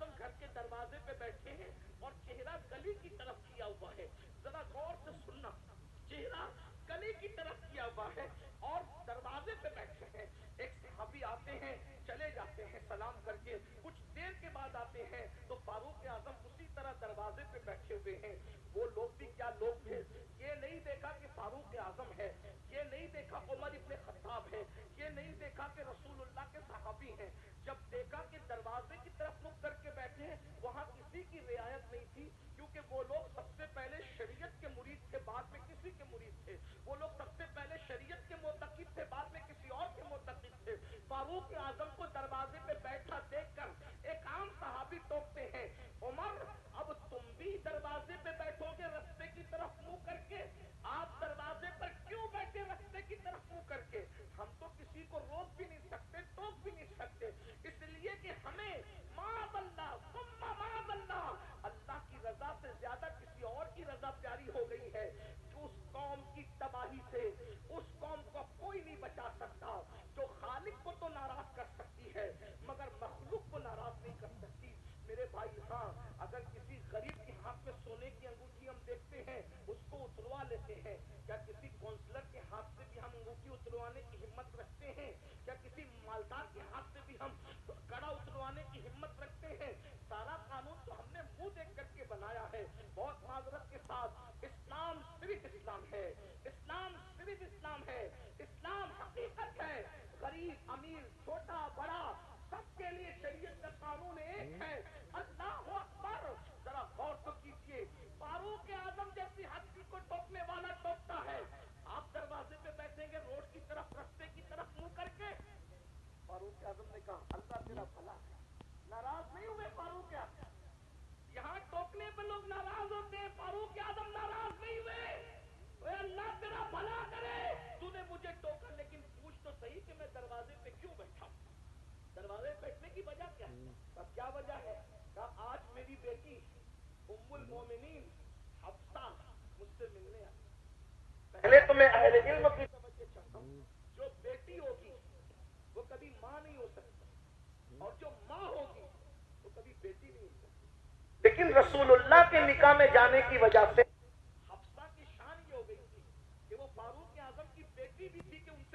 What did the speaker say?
आजम घर के दरवाजे पे बैठे हैं और चेहरा गली की तरफ किया हुआ है। जरा गौर से सुनना, चेहरा गली की तरफ किया हुआ है और दरवाजे पे बैठे हैं। एक सहाबी आते हैं, चले जाते हैं सलाम करके, कुछ देर के बाद आते हैं तो फारूक आजम उसी तरह दरवाजे पे बैठे हुए हैं। वो लोग भी क्या लोग थे, ये नहीं देखा कि फारूक आजम है, ये नहीं देखा उमर इब्ने खत्ताब है, ये नहीं देखा कि रसूलुल्लाह के सहाबी हैं। जब देखा कि दरवाजे की तरफ मुख करके बैठे हैं, वहां किसी की रियायत नहीं थी, क्योंकि वो लोग सबसे पहले शरीयत के मुरीद थे, बाद में किसी के मुरीद थे। वो लोग सबसे पहले शरीयत के मोतकिद थे, बाद में किसी और के मोतकिद थे। फारूक आजम को दरवाजे पे बैठा देखकर एक आम सहाबी टोकते हैं, उमर अब तुम भी दरवाजे पे बैठोगे रास्ते की तरफ मुंह करके? आप दरवाजे पर क्यों बैठे रास्ते की तरफ मुंह करके? हम तो किसी को रोक भी नहीं सकते, टोक भी नहीं सकते, इसलिए कि हमें माज़अल्लाह सुम्मा माज़अल्लाह, अल्लाह की रजा से ज्यादा किसी और की रजा प्यारी हो गई है। कि उस कौम की तबाही से उस कौम को कोई नहीं बचा सकता, जो खालिक को तो नाराज कर सकती है मगर मखलूक को नाराज नहीं कर सकती। मेरे भाई, हाँ, अगर किसी गरीब के हाथ में सोने की अंगूठी हम देखते हैं, उसको उतरवा लेते हैं। क्या किसी काउंसलर के हाथ से भी हम अंगूठी उतरवाने की हिम्मत रखते हैं? क्या किसी मालदार के हाथ से भी हम कड़ा उतरवाने की हिम्मत रखते हैं? सारा कानून तो हमने मुंह देख करके बनाया है। बहुत माजरत के साथ, इस्लाम सिर्फ इस्लाम है, इस्लाम सिर्फ इस्लाम है, इस्लाम हकीकत है। गरीब अमीर छोटा बड़ा सबके लिए शरीयत का कानून एक है। अल्लाह अकबर। जरा गौर तो कीजिए, फारूक आजम जैसी हस्ती को टोकने वाला टोकता है। आप दरवाजे पे बैठेंगे रोड की तरफ, रास्ते की तरफ मुंह करके? फारूक आजम ने कहा अल्लाह तेरा भला है। नाराज नहीं हुए फारूक आजम? यहाँ टोकने पे लोग नाराज होते हैं, फारूक आजम नाराज नहीं हुए। ओए अल्लाह तेरा भला करे, तूने मुझे टोका, लेकिन पूछ तो सही कि मैं दरवाजे पे क्यों बैठा हूँ? दरवाजे पे बैठने की वजह क्या है? क्या वजह है? कहा आज मेरी बेटी उम्मुल मोमिनीन हफ्सा मुझसे मिलने आई। पहले तो मैं अहले इल्म की तवज्जो चाहता हूँ, जो बेटी होगी वो कभी माँ नहीं हो सकती, और जो माँ होगी वो कभी बेटी नहीं हो सकती। लेकिन रसूलुल्लाह के निकाह में जाने की वजह से हफ्सा की शान ये हो गई थी कि वो फारूक आजम की बेटी भी थी कि उनसे